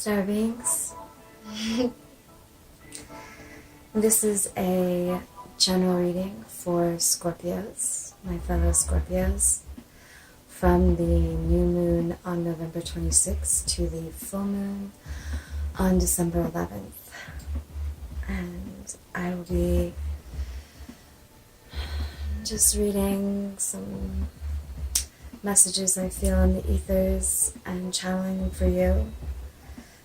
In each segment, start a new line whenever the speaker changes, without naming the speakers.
Star beings. This is a general reading for Scorpios, my fellow Scorpios, from the new moon on November 26th to the full moon on December 11th. And I will be just reading some messages I feel in the ethers and channeling them for you.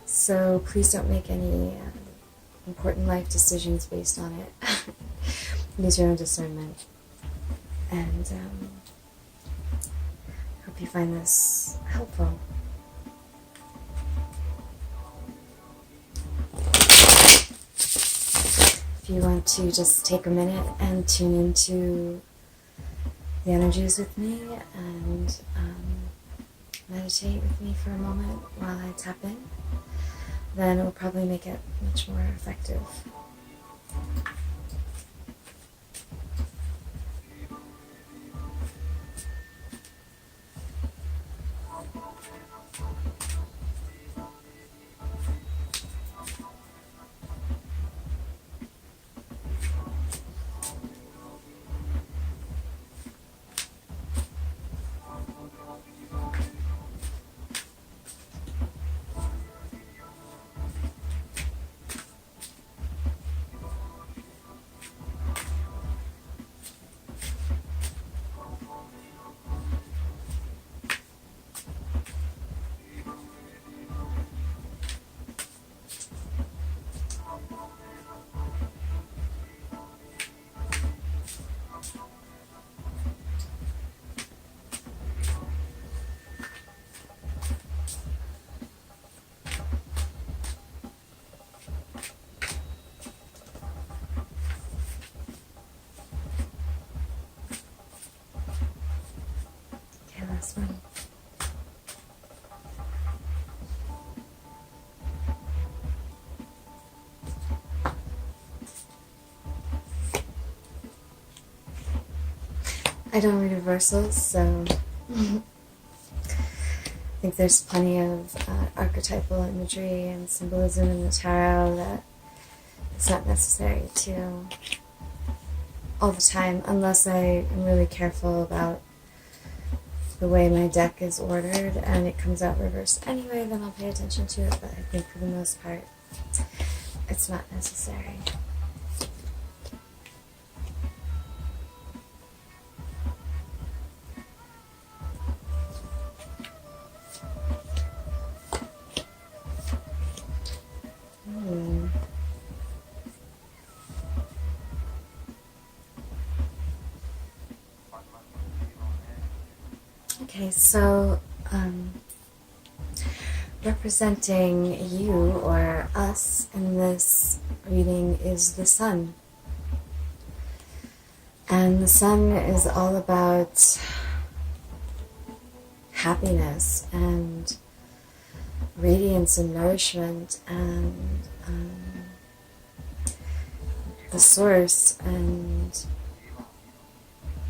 So please don't make any important life decisions based on it. Use your own discernment. And hope you find this helpful. If you want to just take a minute and tune into the energies with me and meditate with me for a moment while I tap in, then it will probably make it much more effective. Last one. I don't read reversals, so I think there's plenty of archetypal imagery and symbolism in the tarot that it's not necessary to all the time, unless I am really careful about the way my deck is ordered and it comes out reversed anyway, then I'll pay attention to it, but I think for the most part it's not necessary. Okay, so representing you or us in this reading is the sun. And the sun is all about happiness and radiance and nourishment and the source and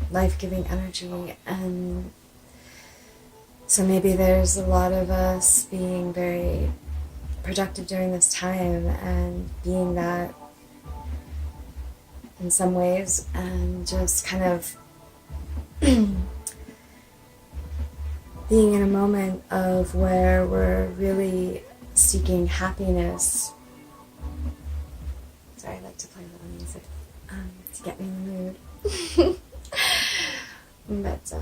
life-giving energy. And so maybe there's a lot of us being very productive during this time and being that in some ways, and just kind of being in a moment of where we're really seeking happiness. Sorry, I like to play a little music to get me in the mood. But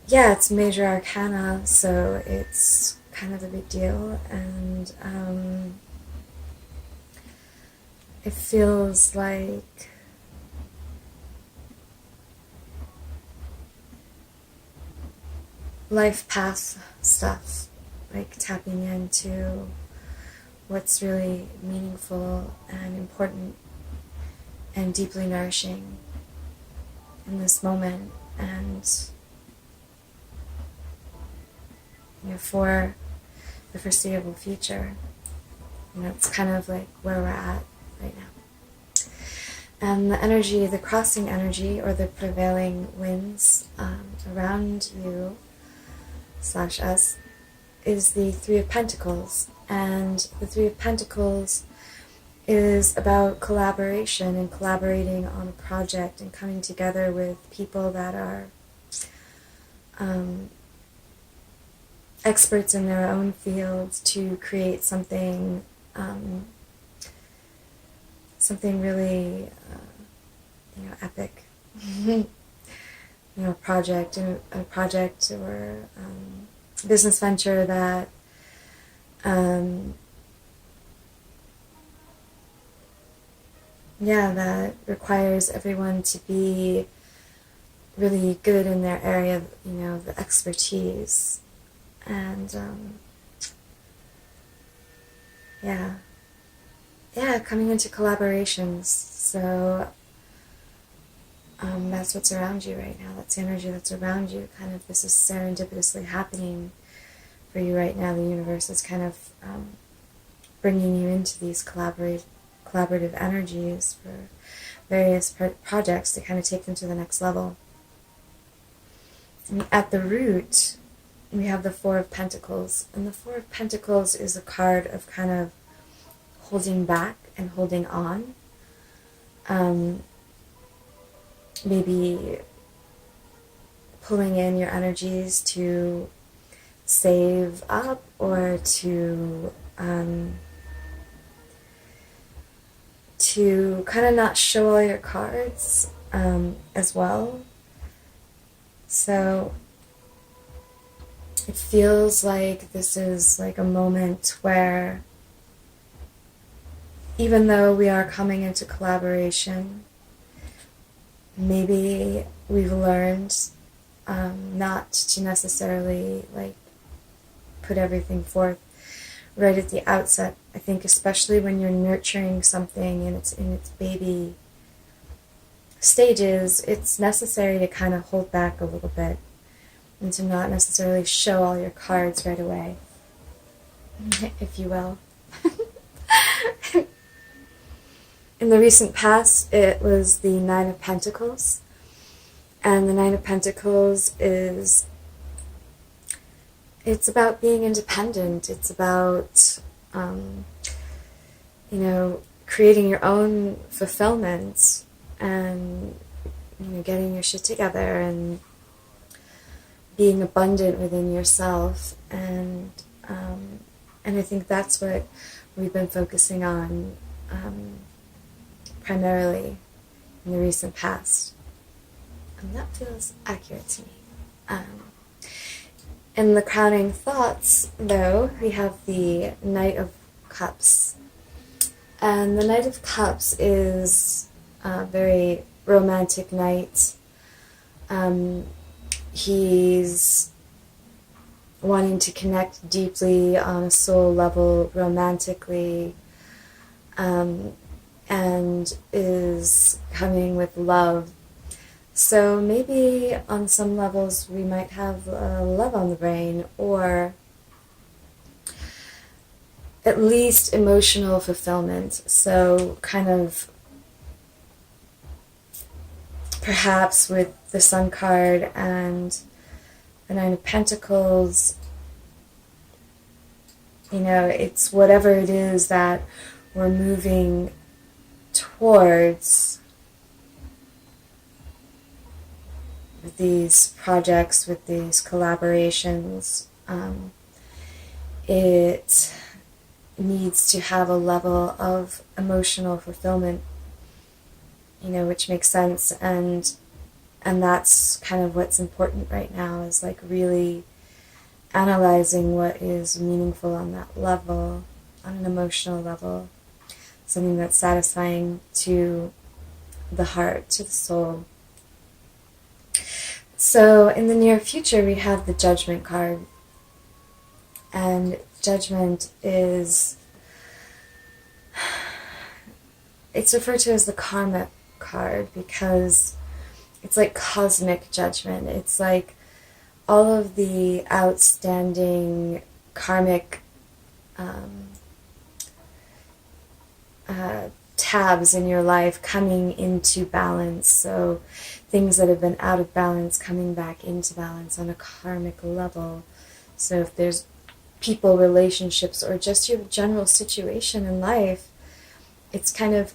yeah, it's major arcana, so it's kind of a big deal, and it feels like life path stuff, like tapping into what's really meaningful and important and deeply nourishing in this moment, and for the foreseeable future. It's kind of like where we're at right now. And the energy, the crossing energy, or the prevailing winds around you slash us is the Three of Pentacles. And the Three of Pentacles is about collaboration and collaborating on a project and coming together with people that are experts in their own fields to create something something really epic. A project or business venture that that requires everyone to be really good in their area, the expertise. And coming into collaborations. So that's what's around you right now. That's the energy that's around you. Kind of, this is serendipitously happening for you right now. The universe is kind of bringing you into these collaborative energies for various projects to kind of take them to the next level. And at the root, we have the Four of Pentacles. And the Four of Pentacles is a card of kind of holding back and holding on. Maybe pulling in your energies to save up or to kind of not show all your cards as well. So it feels like this is like a moment where, even though we are coming into collaboration, maybe we've learned not to necessarily put everything forth right at the outset. I think especially when you're nurturing something and it's in its baby stages, it's necessary to kind of hold back a little bit and to not necessarily show all your cards right away, if you will. In the recent past, it was the Nine of Pentacles. And the Nine of Pentacles it's about being independent. It's about, creating your own fulfillment and, getting your shit together and being abundant within yourself. And I think that's what we've been focusing on primarily in the recent past. And that feels accurate to me. In the crowning thoughts, though, we have the Knight of Cups. And the Knight of Cups is a very romantic knight. He's wanting to connect deeply on a soul level, romantically, and is coming with love. So maybe on some levels we might have love on the brain, or at least emotional fulfillment. So kind of perhaps with the Sun card and the Nine of Pentacles, it's whatever it is that we're moving towards with these projects, with these collaborations. It needs to have a level of emotional fulfillment, which makes sense, and that's kind of what's important right now, is really analyzing what is meaningful on that level, on an emotional level, something that's satisfying to the heart, to the soul. So in the near future, we have the Judgment card. And Judgment it's referred to as the Karma card because it's like cosmic judgment. It's like all of the outstanding karmic tabs in your life coming into balance. So things that have been out of balance coming back into balance on a karmic level. So if there's people, relationships, or just your general situation in life, it's kind of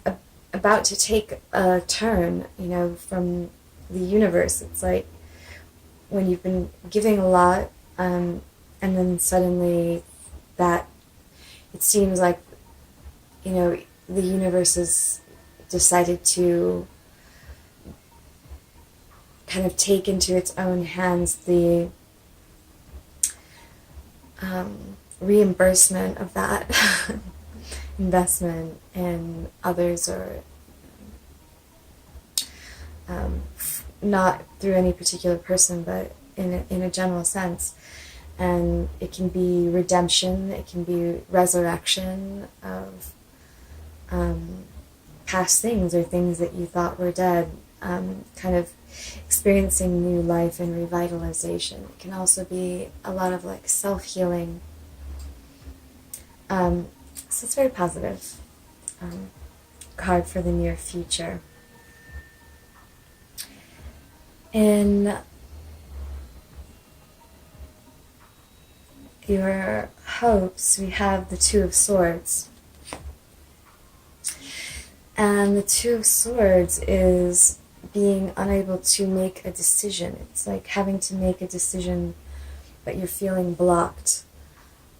about to take a turn, from the universe. It's like when you've been giving a lot, and then suddenly that, it seems like, the universe has decided to kind of take into its own hands the reimbursement of that investment in others, or not through any particular person, but in a general sense. And it can be redemption, it can be resurrection of past things, or things that you thought were dead, kind of experiencing new life and revitalization. It can also be a lot of like self-healing. So it's very positive card for the near future. In your hopes, we have the Two of Swords. And the Two of Swords is being unable to make a decision. It's like having to make a decision, but you're feeling blocked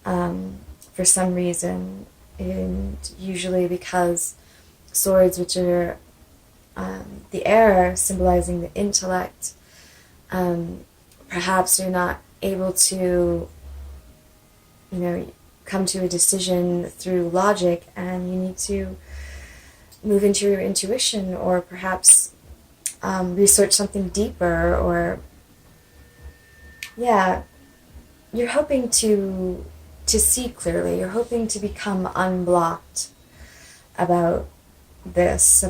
for some reason. And usually because swords, which are the air, symbolizing the intellect, perhaps you're not able to, come to a decision through logic, and you need to move into your intuition, or perhaps research something deeper, or you're hoping to see clearly. You're hoping to become unblocked about this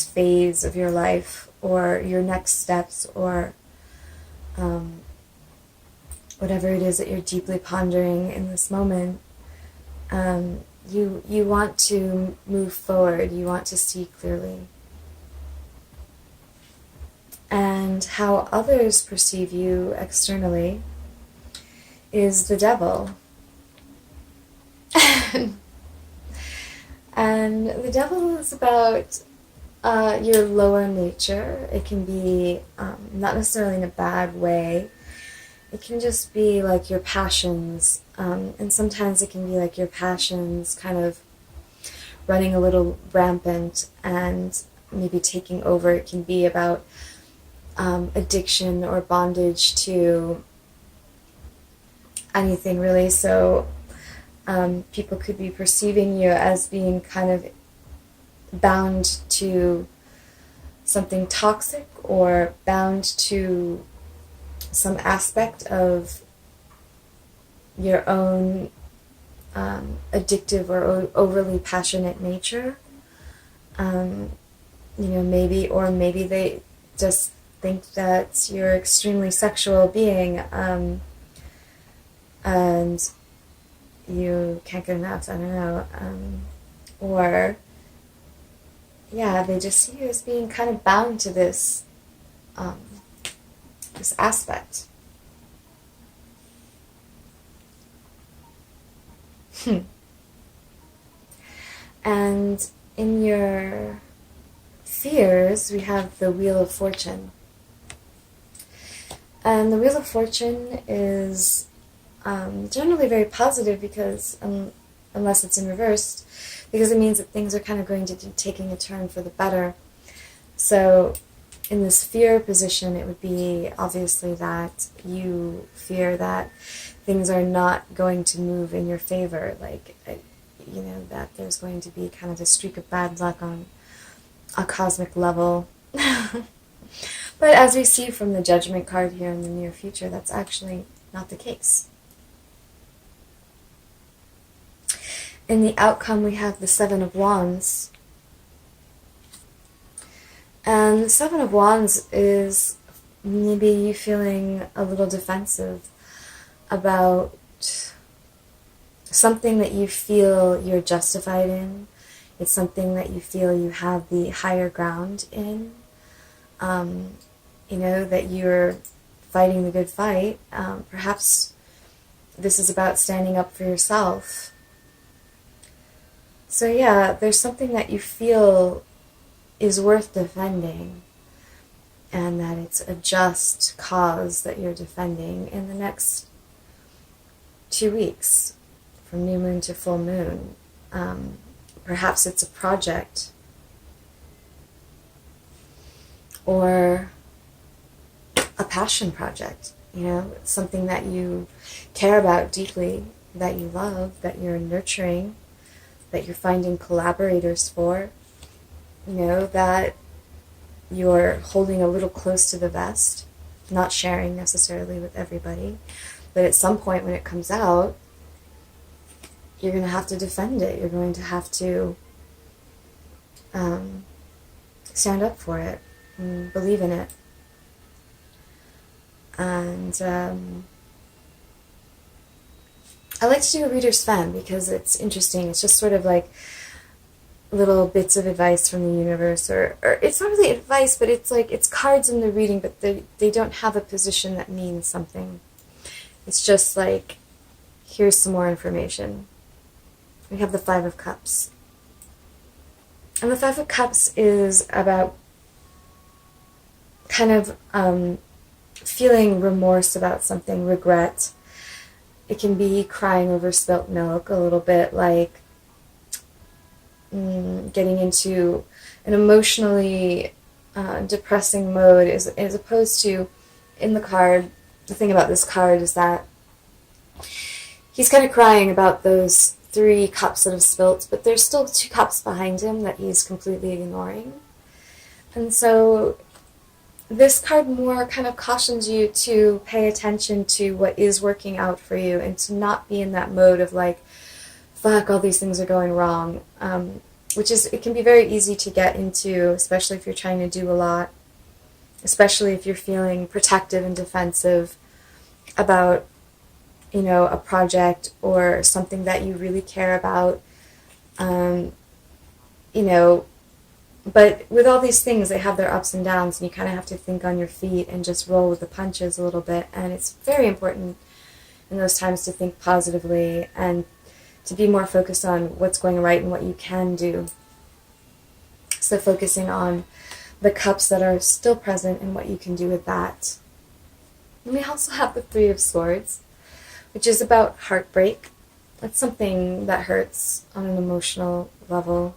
phase of your life, or your next steps, or whatever it is that you're deeply pondering in this moment. You want to move forward. You want to see clearly. And how others perceive you externally is the devil. And the devil is about your lower nature. It can be not necessarily in a bad way. It can just be like your passions. And sometimes it can be like your passions kind of running a little rampant and maybe taking over. It can be about addiction or bondage to anything, really. So people could be perceiving you as being kind of bound to something toxic, or bound to some aspect of your own addictive or overly passionate nature. Maybe they just think that you're extremely sexual being, and you can't get enough. I don't know. They just see you as being kind of bound to this this aspect. And in your fears, we have the Wheel of Fortune. And the Wheel of Fortune is generally very positive, because unless it's in reverse, because it means that things are kind of going to be taking a turn for the better. So in this fear position, it would be obviously that you fear that things are not going to move in your favor, that there's going to be kind of a streak of bad luck on a cosmic level. But as we see from the Judgment card here in the near future, that's actually not the case. In the outcome, we have the Seven of Wands. And the Seven of Wands is maybe you feeling a little defensive about something that you feel you're justified in. It's something that you feel you have the higher ground in. That you're fighting the good fight. Perhaps this is about standing up for yourself. So yeah, there's something that you feel is worth defending, and that it's a just cause that you're defending in the next 2 weeks, from new moon to full moon. Perhaps it's a project, or a passion project, something that you care about deeply, that you love, that you're nurturing, that you're finding collaborators for, that you're holding a little close to the vest, not sharing necessarily with everybody, but at some point when it comes out, you're going to have to defend it. You're going to have to stand up for it and believe in it. And I like to do a reader's fan because it's interesting. It's just sort of like little bits of advice from the universe, or it's not really advice, but it's like it's cards in the reading, but they don't have a position that means something. It's just like, here's some more information. We have the Five of Cups. And the Five of Cups is about kind of feeling remorse about something, regret. It can be crying over spilt milk, a little bit like getting into an emotionally depressing mode, as opposed to, in the card, the thing about this card is that he's kind of crying about those 3 cups that have spilt, but there's still 2 cups behind him that he's completely ignoring. And so this card more kind of cautions you to pay attention to what is working out for you, and to not be in that mode of like, fuck, all these things are going wrong, which is, it can be very easy to get into, especially if you're trying to do a lot, especially if you're feeling protective and defensive about, a project or something that you really care about, but with all these things, they have their ups and downs, and you kind of have to think on your feet and just roll with the punches a little bit. And it's very important in those times to think positively and to be more focused on what's going right and what you can do. So focusing on the cups that are still present and what you can do with that. And we also have the Three of Swords, which is about heartbreak. It's something that hurts on an emotional level.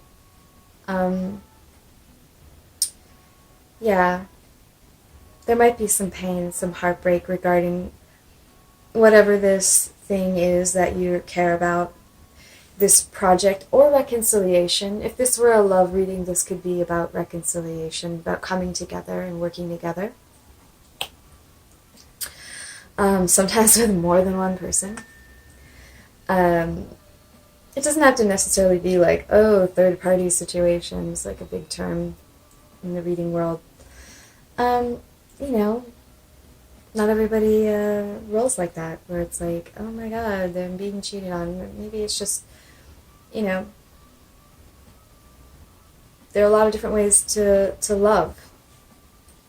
Yeah, there might be some pain, some heartbreak regarding whatever this thing is that you care about, this project, or reconciliation. If this were a love reading, this could be about reconciliation, about coming together and working together. Sometimes with more than one person. It doesn't have to necessarily be like, third-party situations, like a big term in the reading world. Not everybody rolls like that, where it's like, oh my god, they're being cheated on. Maybe it's just, there are a lot of different ways to love.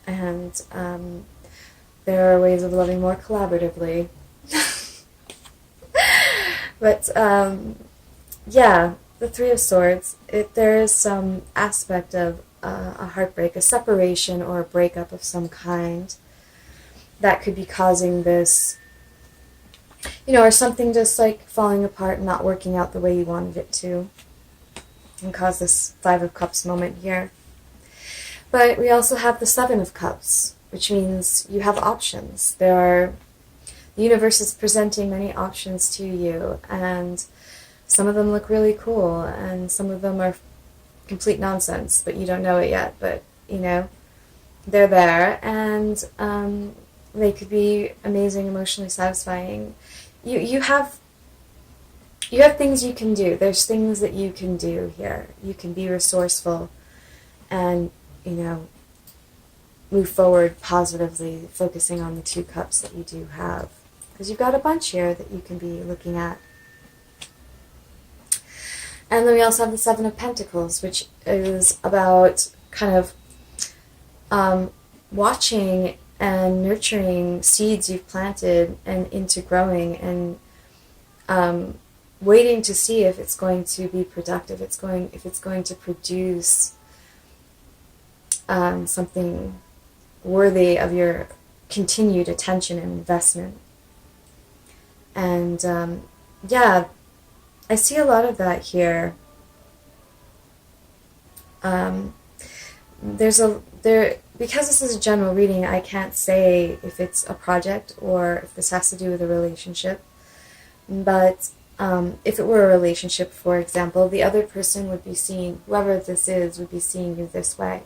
And there are ways of loving more collaboratively. But, yeah, the Three of Swords, there is some aspect of a heartbreak, a separation or a breakup of some kind that could be causing this, or something just like falling apart and not working out the way you wanted it to, and cause this Five of Cups moment here. But we also have the Seven of Cups, which means you have options. The universe is presenting many options to you, and some of them look really cool, and some of them are complete nonsense, but you don't know it yet, but, they're there, and they could be amazing, emotionally satisfying. You have things you can do. There's things that you can do here. You can be resourceful and, move forward positively, focusing on the 2 cups that you do have. Because you've got a bunch here that you can be looking at. And then we also have the Seven of Pentacles, which is about kind of watching and nurturing seeds you've planted and into growing and waiting to see if it's going to be productive, if it's going to produce something worthy of your continued attention and investment. And yeah, I see a lot of that here. Because this is a general reading, I can't say if it's a project or if this has to do with a relationship. But if it were a relationship, for example, the other person would be seeing, whoever this is, would be seeing you this way.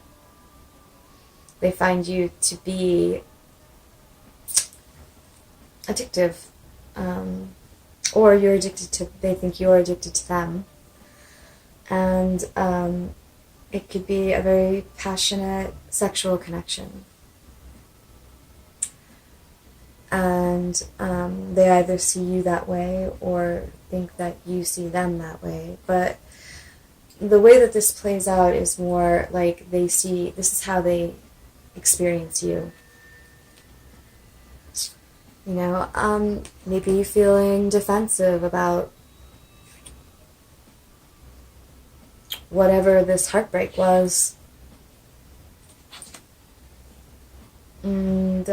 They find you to be addictive, or they think you're addicted to them. And it could be a very passionate sexual connection. And they either see you that way or think that you see them that way. But the way that this plays out is more like this is how they experience you. You know, maybe you're feeling defensive about whatever this heartbreak was. And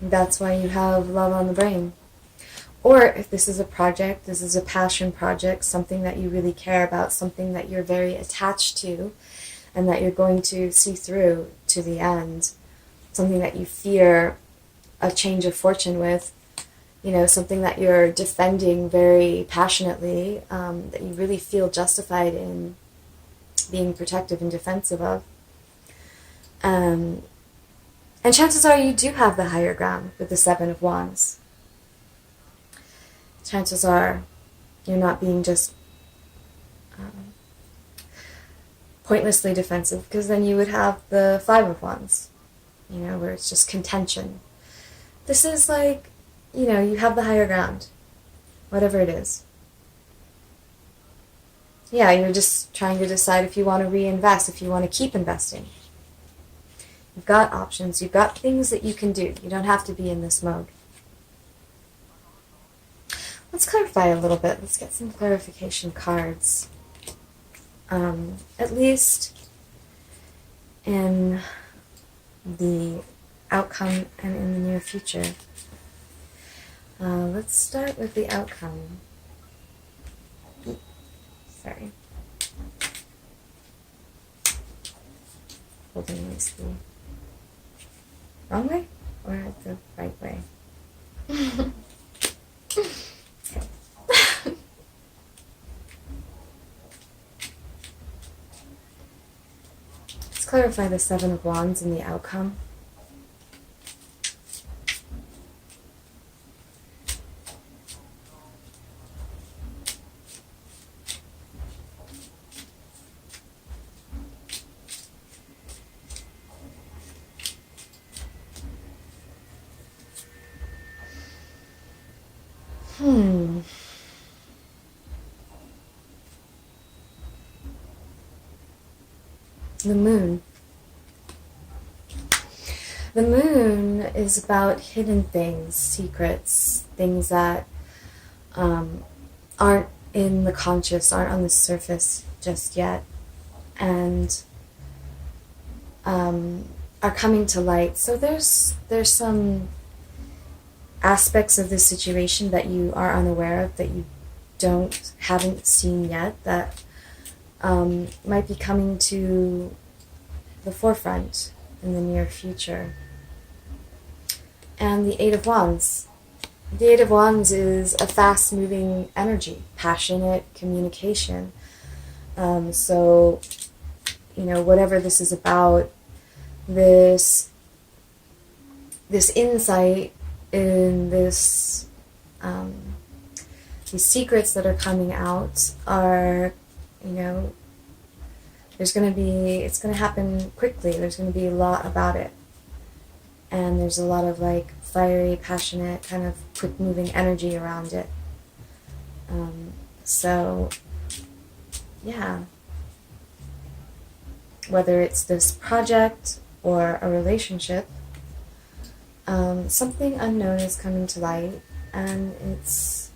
that's why you have love on the brain. Or if this is a project, this is a passion project, something that you really care about, something that you're very attached to, and that you're going to see through to the end, something that you fear a change of fortune with, you know, something that you're defending very passionately, that you really feel justified in being protective and defensive of. And chances are you do have the higher ground with the Seven of Wands. Chances are you're not being just pointlessly defensive, because then you would have the Five of Wands, you know, where it's just contention. This is like, you know, you have the higher ground, whatever it is. Yeah, you're just trying to decide if you want to reinvest, if you want to keep investing. You've got options, you've got things that you can do. You don't have to be in this mode. Let's clarify a little bit. Let's get some clarification cards. At least in the outcome and in the near future. Let's start with the outcome. Sorry. Holding this the wrong way or the right way? Okay. Let's clarify the Seven of Wands and the outcome. The moon. The moon is about hidden things, secrets, things that aren't in the conscious, aren't on the surface just yet, and are coming to light. So there's some aspects of this situation that you are unaware of, that you haven't seen yet, that might be coming to the forefront in the near future. And the Eight of Wands. The Eight of Wands is a fast-moving energy, passionate communication. So, you know, whatever this is about, this insight in this, these secrets that are coming out are, you know, it's going to happen quickly. There's going to be a lot about it. And there's a lot of like fiery, passionate, kind of quick-moving energy around it. So, yeah. Whether it's this project or a relationship, something unknown is coming to light, and it's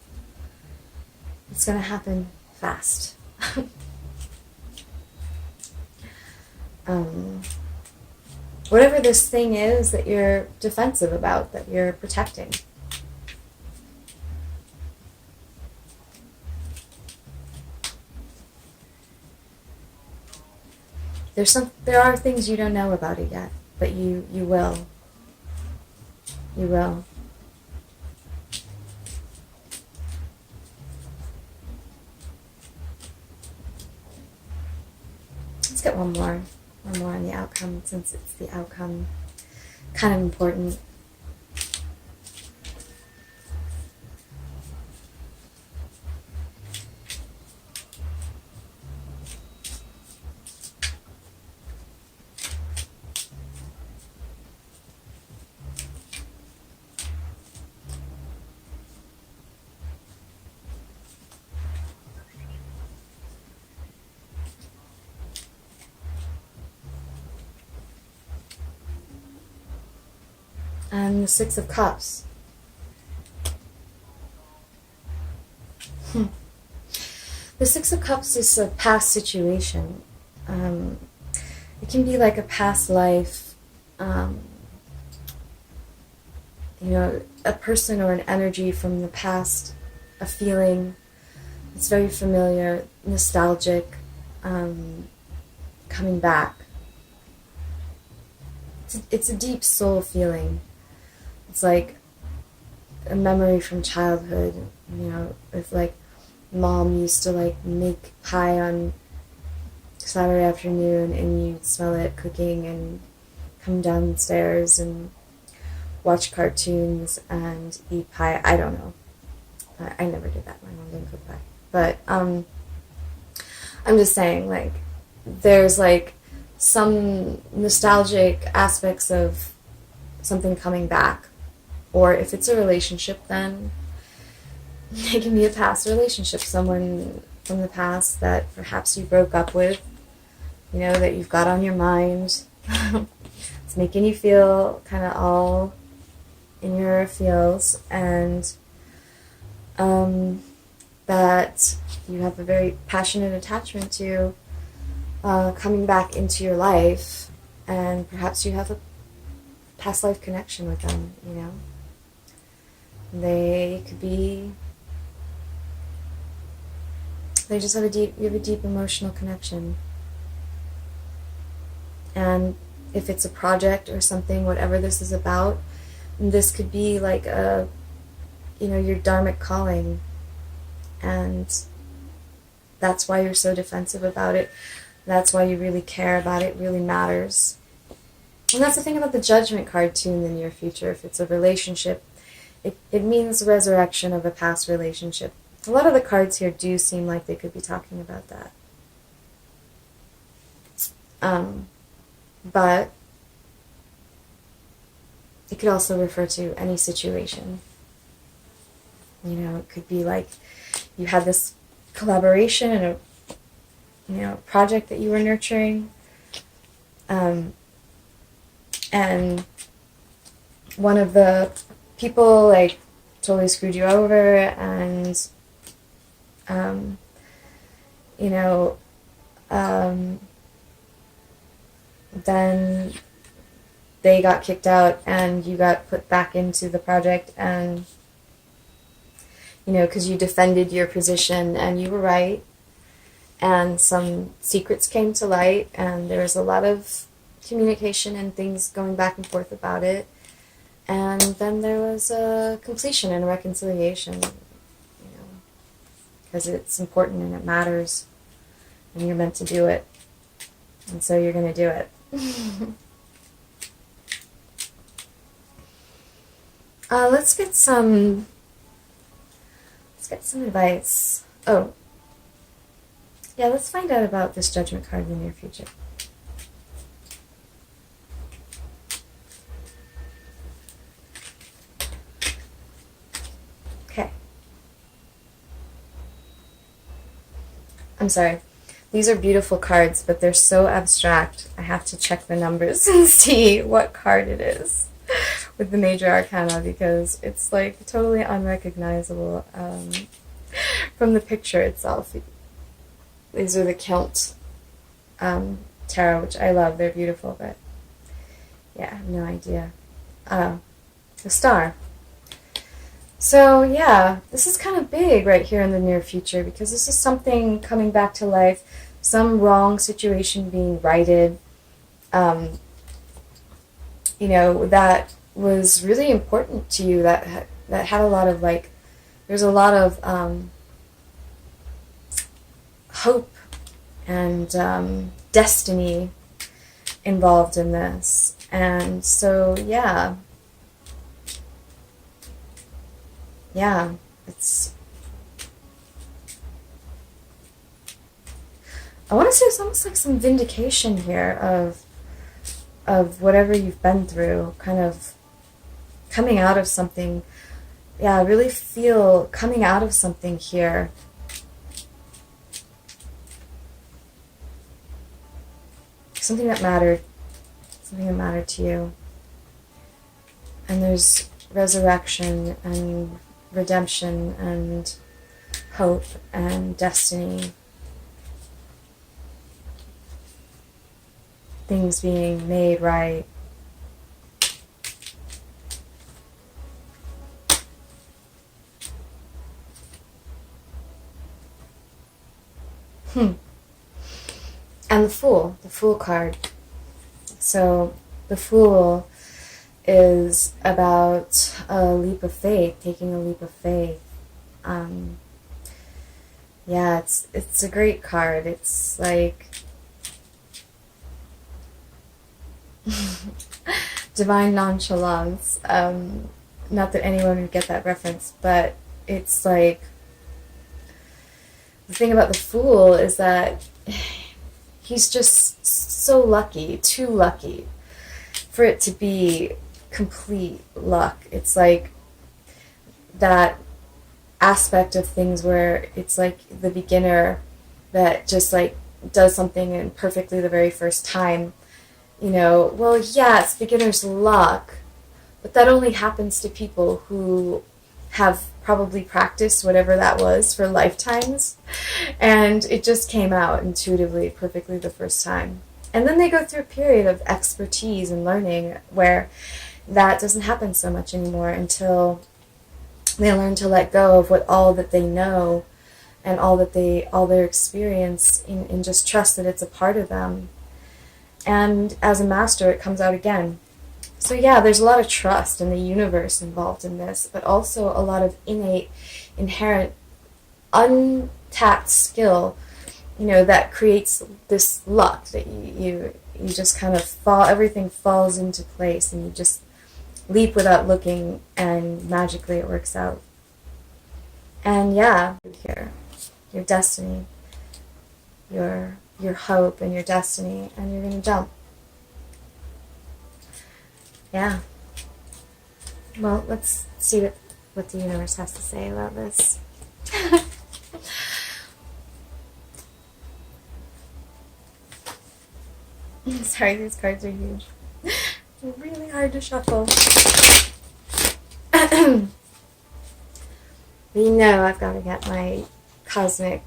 going to happen fast. Whatever this thing is that you're defensive about, that you're protecting. There are things you don't know about it yet, but you will. You will. Let's get one more on the outcome, since it's the outcome kind of important. And the Six of Cups. The Six of Cups is a past situation. It can be like a past life, a person or an energy from the past, a feeling. It's very familiar, nostalgic, coming back. It's a deep soul feeling. It's like a memory from childhood, if like mom used to like make pie on Saturday afternoon and you'd smell it cooking and come downstairs and watch cartoons and eat pie. I don't know. I never did that. My mom didn't cook pie. But I'm just saying, like, there's like some nostalgic aspects of something coming back. Or if it's a relationship, then it can be a past relationship, someone from the past that perhaps you broke up with, that you've got on your mind. It's making you feel kind of all in your feels, and that you have a very passionate attachment to coming back into your life, and perhaps you have a past life connection with them, They could be, you have a deep emotional connection. And if it's a project or something, whatever this is about, this could be like your dharmic calling. And that's why you're so defensive about it. That's why you really care about it. It really matters. And that's the thing about the Judgment card too in the near future. If it's a relationship, it means the resurrection of a past relationship. A lot of the cards here do seem like they could be talking about that. But it could also refer to any situation. It could be like you had this collaboration and a project that you were nurturing, and one of the people like totally screwed you over, and then they got kicked out and you got put back into the project, and because you defended your position and you were right, and some secrets came to light, and there was a lot of communication and things going back and forth about it, and then there was a completion and a reconciliation, because it's important and it matters, and you're meant to do it, and so you're going to do it. Let's get some advice. Oh, yeah, let's find out about this Judgment card in the near future. Okay. I'm sorry. These are beautiful cards, but they're so abstract. I have to check the numbers and see what card it is. with the major arcana because it's like totally unrecognizable from the picture itself. These are the Kilt tarot, which I love. They're beautiful, but yeah, I have no idea. Oh, the star. So yeah, this is kind of big right here in the near future because this is something coming back to life, some wrong situation being righted, you know, that was really important to you, that had a lot of, like, there's a lot of hope and destiny involved in this. And so yeah, it's, I want to say it's almost like some vindication here of whatever you've been through, kind of coming out of something. Yeah, I really feel coming out of something here. Something that mattered to you. And there's resurrection and redemption and hope and destiny. Things being made right. And the Fool card. So the Fool is about a leap of faith, taking a leap of faith. Yeah, it's a great card. It's like divine nonchalance. Not that anyone would get that reference, but it's like, the thing about the Fool is that he's just so lucky, too lucky for it to be complete luck. It's like that aspect of things where it's like the beginner that just like does something imperfectly the very first time. You know, well, yeah, it's beginner's luck, but that only happens to people who have probably practiced whatever that was for lifetimes, and it just came out intuitively, perfectly the first time. And then they go through a period of expertise and learning where that doesn't happen so much anymore until they learn to let go of all that they know and all their experience, and just trust that it's a part of them. And as a master, it comes out again. So yeah, there's a lot of trust in the universe involved in this, but also a lot of innate, inherent, untapped skill, you know, that creates this luck that you just kind of everything falls into place, and you just leap without looking, and magically it works out. And yeah, here, your destiny, your hope and your destiny, and you're going to jump. Yeah. Well, let's see what the universe has to say about this. Sorry, these cards are huge. They're really hard to shuffle. You know I've got to get my cosmic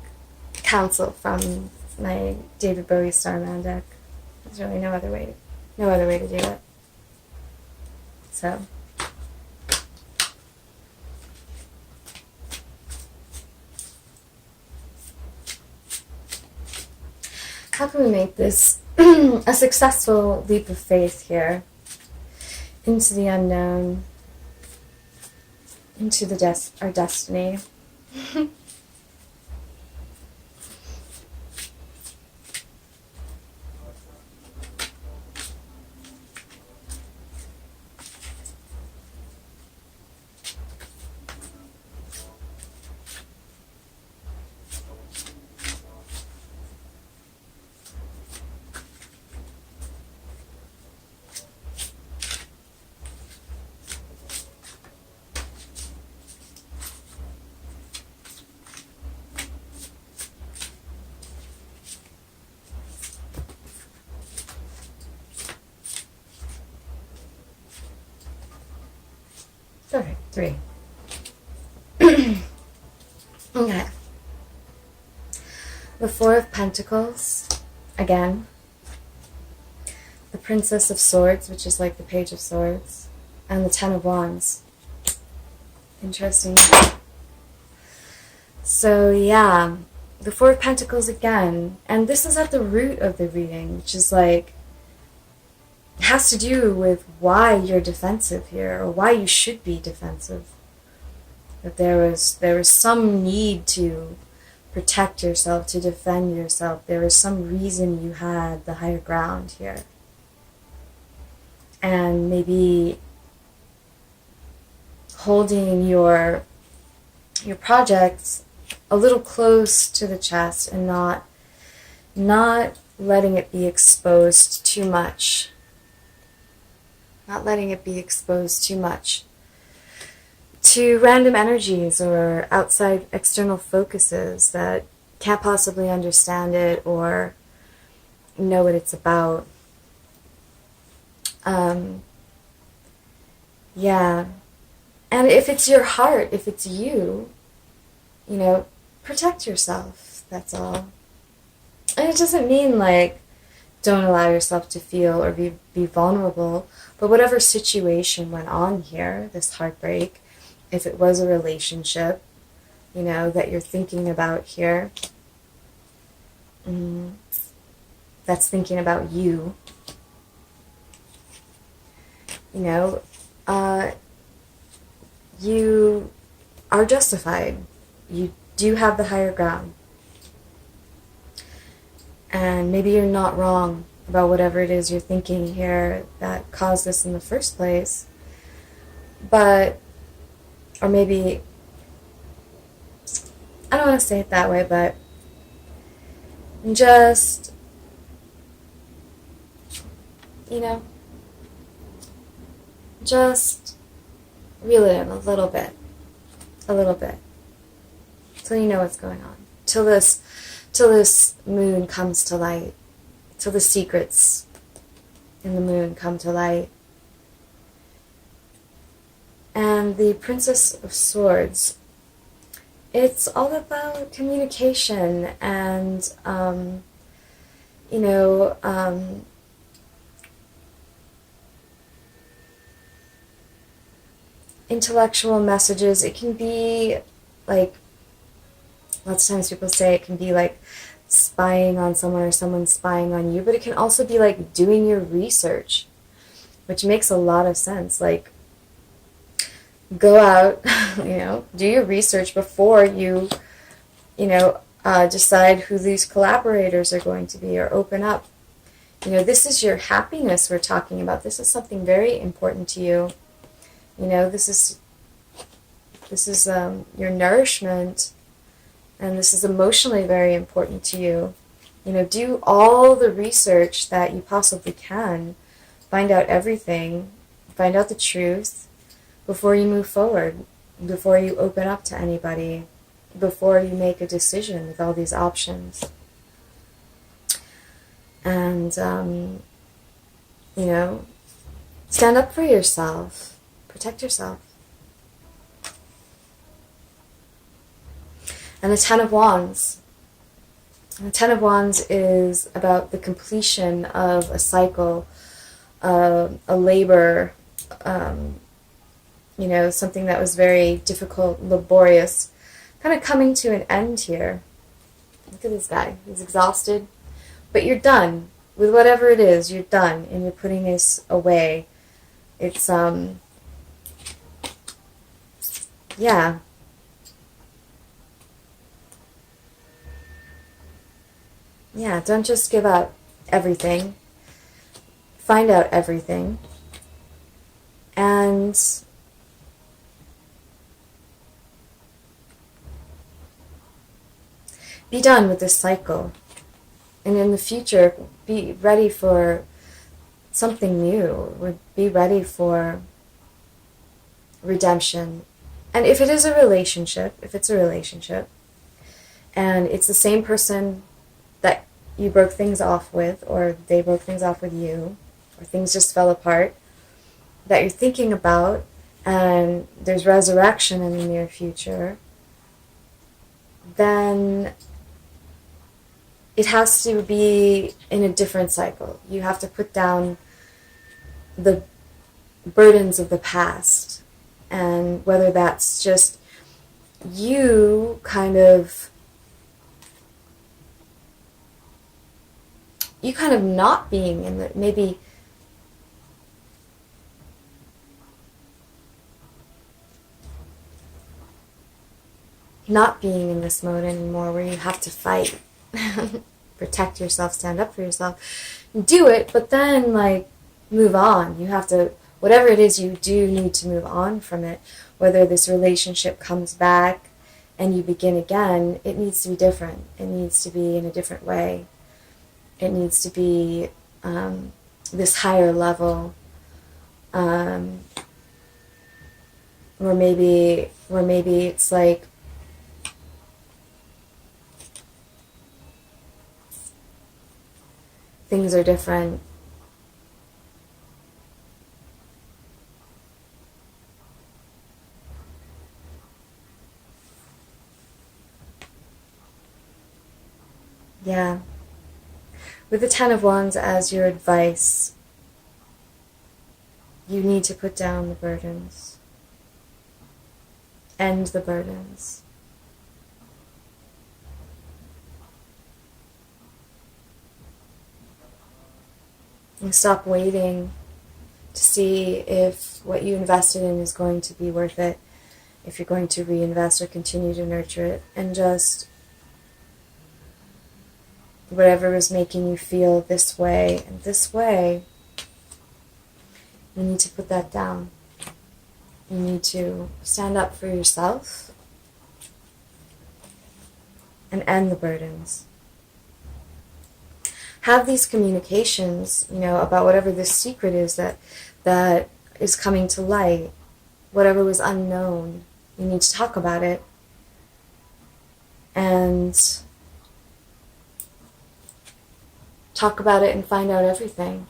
counsel from my David Bowie Starman deck. There's really no other way to do it. So how can we make this a successful leap of faith here into the unknown, into our destiny? 3. Okay. The 4 of Pentacles, again. The Princess of Swords, which is like the Page of Swords. And the 10 of Wands. Interesting. So, yeah. The 4 of Pentacles again. And this is at the root of the reading, which is like, has to do with why you're defensive here, or why you should be defensive. That there was some need to protect yourself, to defend yourself. There was some reason you had the higher ground here. And maybe holding your projects a little close to the chest and not letting it be exposed too much. Not letting it be exposed too much to random energies or outside external focuses that can't possibly understand it or know what it's about. Yeah. And if it's your heart, if it's you, protect yourself. That's all. And it doesn't mean like don't allow yourself to feel or be vulnerable. But whatever situation went on here, this heartbreak, if it was a relationship, that you're thinking about here, that's thinking about you, you are justified. You do have the higher ground. And maybe you're not wrong about whatever it is you're thinking here that caused this in the first place. But, or maybe, I don't want to say it that way, but just, just reel it in a little bit, till you know what's going on, till this moon comes to light, till the secrets in the moon come to light. And the Princess of Swords, it's all about communication and, intellectual messages. It can be like, lots of times people say it can be like spying on someone or someone spying on you, but it can also be like doing your research, which makes a lot of sense. Like, go out, do your research before you, decide who these collaborators are going to be or open up. This is your happiness we're talking about. This is something very important to you. This is your nourishment, and this is emotionally very important to you. Do all the research that you possibly can. Find out everything. Find out the truth before you move forward, before you open up to anybody, before you make a decision with all these options. And, stand up for yourself. Protect yourself. And the 10 of Wands. And the 10 of Wands is about the completion of a cycle, a labor, something that was very difficult, laborious, kind of coming to an end here. Look at this guy. He's exhausted. But you're done. With whatever it is, you're done. And you're putting this away. It's, yeah. Yeah, don't just give up everything. Find out everything. And be done with this cycle. And in the future, be ready for something new. Be ready for redemption. And if it is a relationship, and it's the same person that you broke things off with, or they broke things off with you, or things just fell apart, that you're thinking about and there's resurrection in the near future, then it has to be in a different cycle. You have to put down the burdens of the past, and whether that's just you kind of not being in the, maybe not being in this mode anymore where you have to fight, protect yourself, stand up for yourself, do it, but then like move on. You have to, whatever it is you do need to move on from it, whether this relationship comes back and you begin again, it needs to be different. It needs to be in a different way. It needs to be this higher level, where maybe it's like things are different. Yeah. With the Ten of Wands as your advice, you need to put down the burdens. End the burdens. And stop waiting to see if what you invested in is going to be worth it, if you're going to reinvest or continue to nurture it, and just whatever is making you feel this way and this way, you need to put that down. You need to stand up for yourself and end the burdens. Have these communications, about whatever this secret is that is coming to light, whatever was unknown. You need to talk about it and talk about it and find out everything.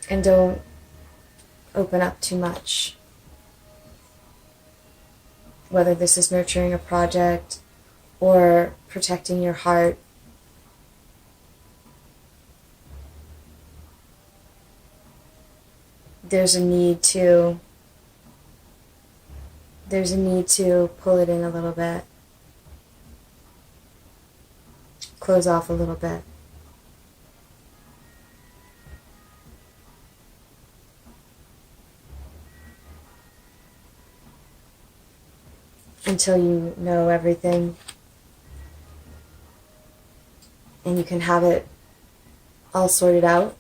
And don't open up too much. Whether this is nurturing a project or protecting your heart, there's a need to pull it in a little bit, close off a little bit. Until you know everything and you can have it all sorted out,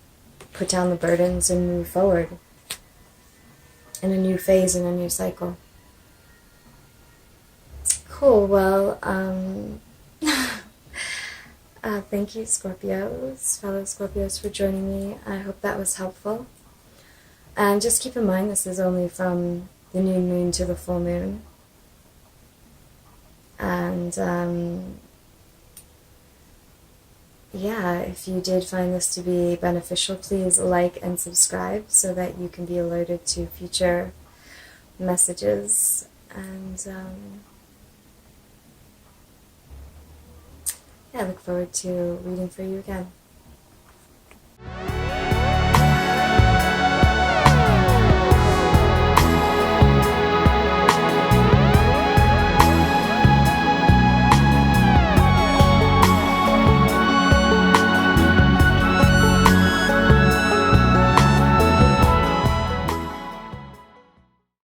put down the burdens and move forward in a new phase, in a new cycle. Cool. Well, thank you, Scorpios, fellow Scorpios, for joining me. I hope that was helpful. And just keep in mind, this is only from the new moon to the full moon. And yeah, if you did find this to be beneficial, please like and subscribe so that you can be alerted to future messages. And yeah, I look forward to reading for you again.